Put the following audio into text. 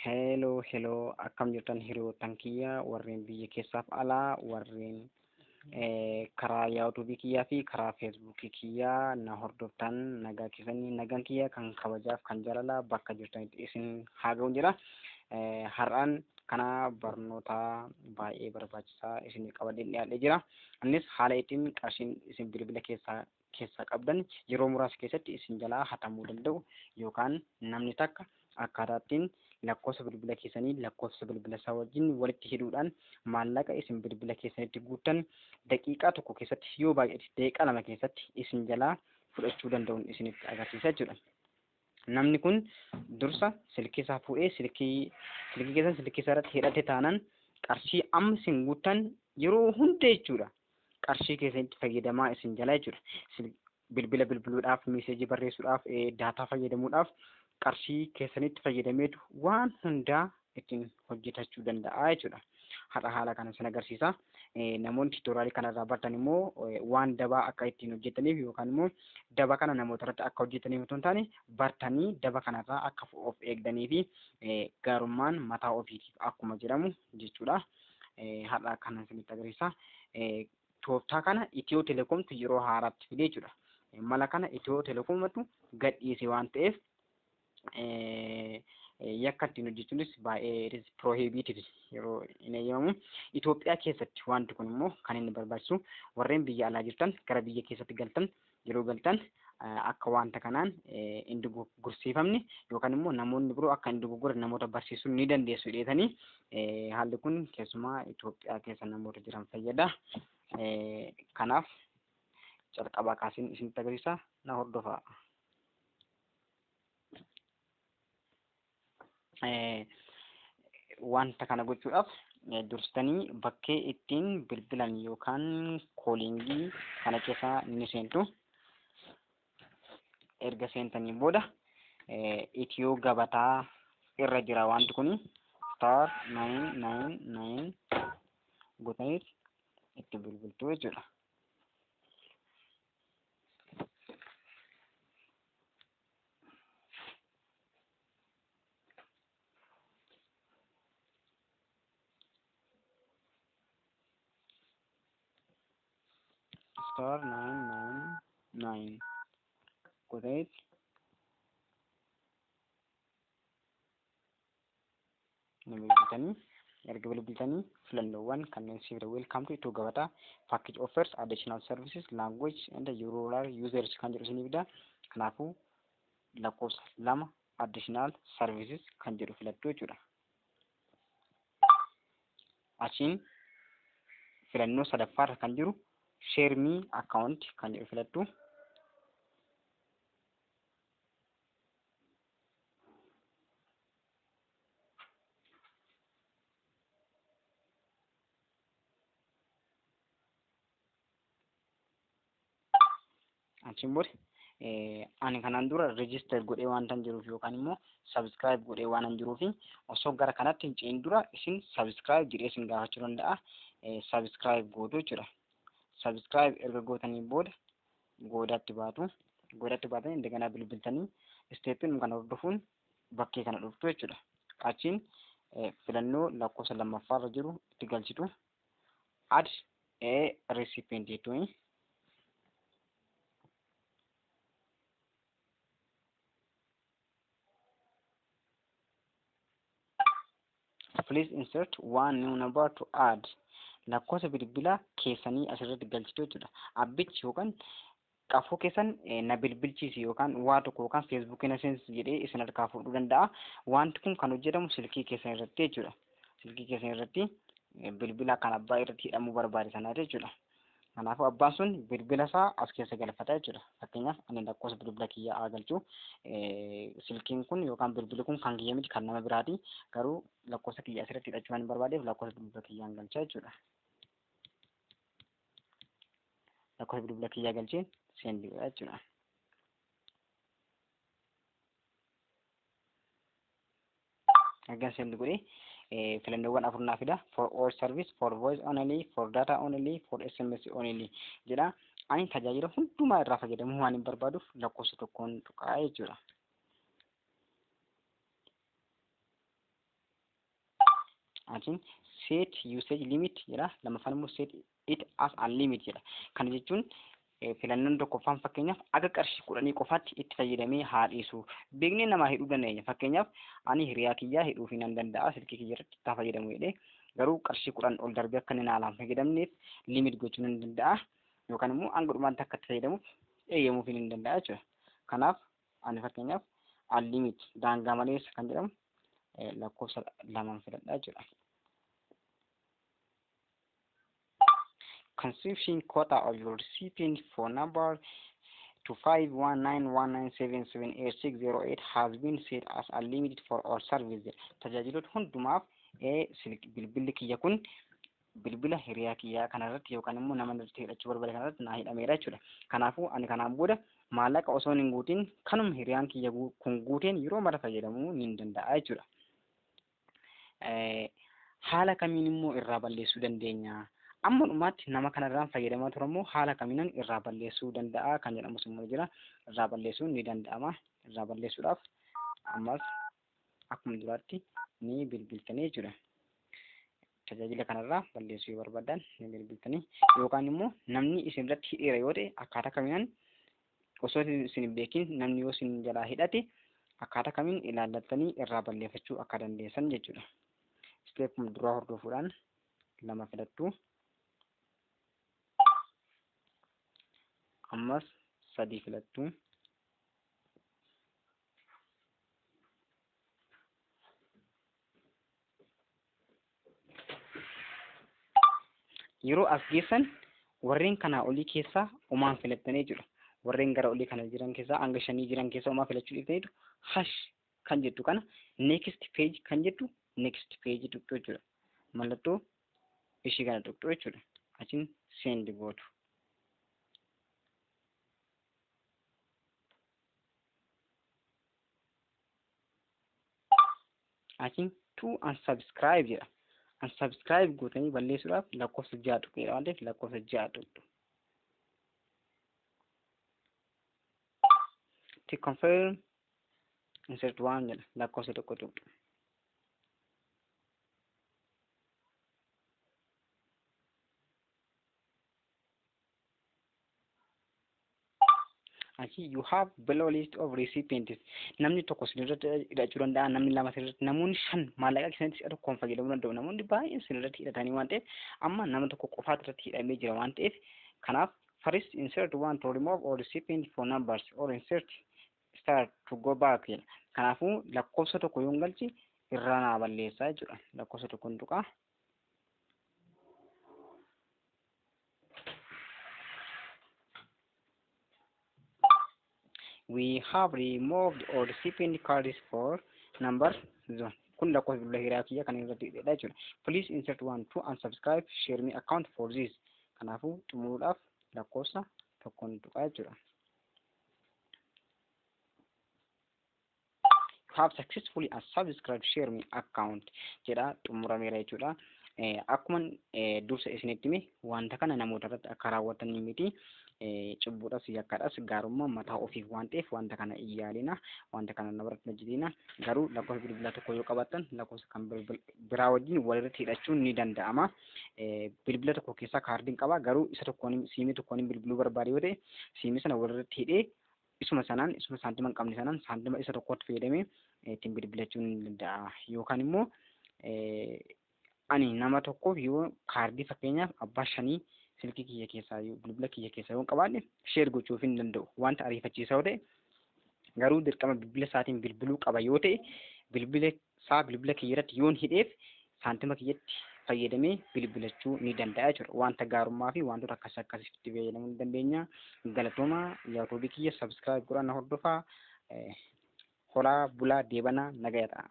Hello, akkam jirtan hiriyoottan kiyya warreen biyya keessaaf alaa warreen karaa YouTube kiyyaa fi karaa Facebook kiyyaa na hordoftan nagaa keessanii nagaan kiyya kan kabajaaf kan jaalala bakka jirtanitti isin haa ga'u jira. Har'aan kana barnoota baay'ee barbaachisaa isin qabadhee dhiyaadhee jira. Innis haala ittiin qarshiin isin bilbila keessa qabdan yeroo muraasa keessatti isin jalaa hatamuu danda'u yookaan namni takka akkaataa ittiin lakkoofsa bilbila keessanii lakkoofsa bilbila isaa wajjin walitti hidhuudhaan maallaqa isin bilbila keessanitti guutan daqiiqaa tokko keessatti yoo baay'ate daqiiqaa lama keessatti isin jalaa fudhachuu danda'uun isinitti agarsiisa jechuudha. Namni kun dursa silkii isaa fuudhee silkii isaa irratti hidhate taanaan qarshii amma isin guutan yeroo hunda jechuudha. Qarshii keessanitti fayyadamaa isin jalaa jechuudha. Bilbila bilbiluudhaaf, meeseejii barreessuudhaaf, daataa fayyadamuudhaaf qarshii keessanitti fayyadameetu waan hundaa ittiin hojjetachuu danda'a jechuudha. Haala kana sin agarsiisa. Namoonni tuutoraalii kanarraa bartan immoo waan dabaa akka ittiin hojjetaniif yookaan immoo daba kana namoota irratti akka hojjetaniif otoo hin taane bartanii daba kanarraa akka of eegdanii fi gaarummaan mataa ofiitiif akkuma jedhamu jechuudha. Haala kana sinitti agarsiisa. Tooftaa kana EthioTelecomtu yeroo haaraatti fide jechuudha. Mala kana EthioTelecomtu gadhiise waan ta'eef yakka ittiin hojjechuunis baay'ee prohibitive yeroo hin eeyyamamu. Itoophiyaa keessatti wanti kun immoo kan inni barbaachisu warreen biyya alaa jirtan gara biyya keessatti galtan yeroo galtan akka wanta kanaan hin dogoggorsiifamne yookaan immoo namoonni biroo akka hin dogoggorre namoota barsiisuu ni dandeessu jedhanii haalli kun keessumaa Itoophiyaa keessa namoota jiran fayyada. Kanaaf calqabaa kaasiin isinitti agarsiisa na hordofaa. Wanta kana gochuudhaaf dursitanii bakkee ittiin bilbilan yookaan koolingii kana keessa ni seentu. Erga seentanii booda itiyoo gabataa irra jira wanti kun star 999 gootanii itti bilbiltu jechuudha. Star 999 gootanii ni bilbiltanii erga bilbiltanii filannoowwan kanneen siif welcome to gabataa package offers additional services language and rural users kan jedhu isinii fida. Kanaafuu lakkoofsa 2 additional services kan jedhu filattu jechuudha. Achiin filannoo sadaffaarra kan jiru share me account kan jedhu filattu. Achiin booda ani kanaan dura register godhee waan tan jiruuf yookaan immoo subscribe godhee waan an jiruuf osoo gara kanatti hin ce'in dura isin subscribe jedhee isin gaafachuu danda'a. Subscribe gootu jechuudha. Subscribe erga gootanii booda goodatti baatu. Goodatti baatanii indagana bilbiltanii stepin kana hordofuun bakkee kana dhuftu jechuudha. Achiin filannoo lakkoofsa lammaffaarra jiru itti galchitu. Add a recipient jettuuni. Please insert one new number to add. Lakkoofsa bilbilaa keessanii asirratti galchitu jechuudha. Abbichi yookaan qafoo keessan na bilbilchiisi yookaan waa tokko yookaan Facebook na seensi jedhee isin harkaa fuudhuu danda'a. Wanti kun kan hojjetamu silkii keessan irratti jechuudha. Silkii keessan irratti bilbila kan abbaa irratti hidhamuu barbaade sanaati jechuudha. Kanaafuu abbaan sun bilbila isaa as keessa galfata jechuudha. Fakkeenyaaf ani lakkoofsa bilbila kiyyaa haa galchu. Silkiin kun yookaan bilbilli kun kan kiyya miti kan nama biraati. Garuu lakkoofsa kiyyaa asirratti hidhachuu waan barbaadeef lakkoofsa bilbila kiyyaan galcha jechuudha. Lakkoofsa bilbila kiyyaa galcheen seendi jechuudha. Erga seendi godhee filannoowwan afur naa fida. For all service, for voice only, for data only, for SMS only jedha. Ani tajaajila hundumaa irraa fayyadamuu waan hin barbaaduuf lakkoofsa tokkoon tuqaa jechuudha. achiin set usage limit jedha. Lammaffaan immoo set it as unlimited jedha. Kana jechuun filannoon tokkoffaan fakkeenyaaf aga qarshii 10 qofaatti itti fayyadamee haa dhiisu. Beeknee namaa hidhuu dandeenya. Fakkeenyaaf ani hiriyaa kiyyaa hidhuu fi nan danda'a silkii kiyya irratti itti fayyadamu jedhee garuu qarshii 10 ol darbee akka inni naalaan fayyadamneef limit gochuu nan danda'a. Yookaan immoo hanga dhumaatti akka itti fayyadamuuf eeyyamuuf hin danda'a jechuudha. Kanaaf ani fakkeenyaaf unlimited daangaa maleessa kan jedhamu lakkoofsa 2 filadhaa jechuudha. Consumption quota of your recipient phone number to 51919778608 has been set as unlimited for all services. Tajaajiloota hundumaaf bilbilli kiyya kun bilbila hiriyaa kiyyaa kanarratti yookaan immoo nama irratti hidhachuu barbaade kanarratti naa hidhameera jechuudha. Kanaafuu ani kanaan booda maallaqa osoo hin guutin kanuma hiriyaan kiyya kun guuteen yeroo mara fayyadamuu ni danda'a jechuudha. Haala kamiin immoo irraa balleessuu dandeenya? Amma dhumaatti nama kanarraan fayyadamaa turammoo haala kamiinan irraa balleessuu danda'a kan jedhamu immoo jira. Irraa balleessuun ni danda'ama. Irraa balleessuudhaaf ammas akkuma duraatti ni bilbiltanii jechuudha. Tajaajila kanarraa balleessuu yoo barbaadan ni bilbiltanii yookaan immoo namni isin irratti hidheera yoo ta'e akkaataa kamiinan osoo isin hin beekin namni yoo isin jalaa hidhate akkaataa kamiin ilaallattanii irraa balleeffachuu akka dandeessan jechuudha. Step duraa hordofuudhaan 2 filattu. Ammas 3 filattu. Yeroo as geessan warreen kanaa olii keessaa umaan filattanii jiru. Warreen gara olii kana jiran keessaa hanga 5 jiran keessaa umaa filachuu dhiiftaniitu hash kan jettu kana next page kan jettu next page tuqxu jechuudha. Mallattoo ishii kana tuqxu jechuudha. Achiin send gootu. Achiin to unsubscribe jedha. Unsubscribe gootanii balleessuudhaaf lakkoofsa 6 tuqeera waan ta'eef lakkoofsa 6 tuqxu. To confirm insert 1 jedha lakkoofsa 1 tuqxu. Actually, you have below list of recipients. Namni tokko sinirratti hidhachuu danda'a, namni 2 sinirratti, namoonni 5 maallaqa keessatti si'a tokkoon fayyadamuu danda'u, namoonni baay'een sinirratti hidhatanii waan ta'eef amma nama tokko qofaatu irratti hidhamee jira waan ta'eef kanaaf first insert 1 to remove all recipient phone numbers or insert start to go back jedha. Kanaafuu lakkoofsa tokko yoo galchi irraa naa balleessaa jechuudha. Lakkoofsa tokko hin tuqaa. We have removed all recipient cards for number zone. Kun lakkoofsa bilbila hiriyaa kiyya kan irratti hidhedha jechuudha. Please insert 1 to unsubscribe share me account for this. Kanaafuu xumuruudhaaf lakkoofsa tokko hin tuqaa jechuudha. Have successfully unsubscribed share me account jedha xumurameera jechuudha. Akkuma dursa isinitti hime wanta kana namoota irratti akka raawwatan miti. Cubbuudhaas yakkadhaas gaarummaa mataa ofiif waan ta'eef wanta kana iyyaalina wanta kana namarratti hojjetina garuu lakkoofsa bilbilaa tokko yoo qabaatan lakkoofsa kan biraa wajjin walirratti hidhachuun ni danda'ama. Bilbila tokko keessaa kaardiin qaba garuu isa tokkoon siimii tokkoon bilbiluu barbaade yoo ta'e siimii sana walirratti hidhee isuma saantima hin qabne sanaan saantima isa tokkotti fayyadamee ittiin bilbilachuun ni danda'a. Yookaan immoo ani nama tokkoof yoo kaardii fakkeenyaaf abbaa 5 silkii kiyya keessaa bilbila kiyya keessaa yoo qabaanne share gochuuf hin danda'u. Wanta ariifachiisaa yoo ta'e garuu dirqama bilbila isaatiin bilbiluu qaba yoo ta'e bilbila kiyya irratti yoon hidheef saantima kiyyatti fayyadamee bilbilachuu ni danda'a jechuudha. Wanta gaarummaa fi wantoota akkasitti fayyadamuu ni dandeenya. Galatooma yaa'uubii kiyya subscribe godhaa na hordofaa. Horaa bulaa deebanaa nagaya ta'a.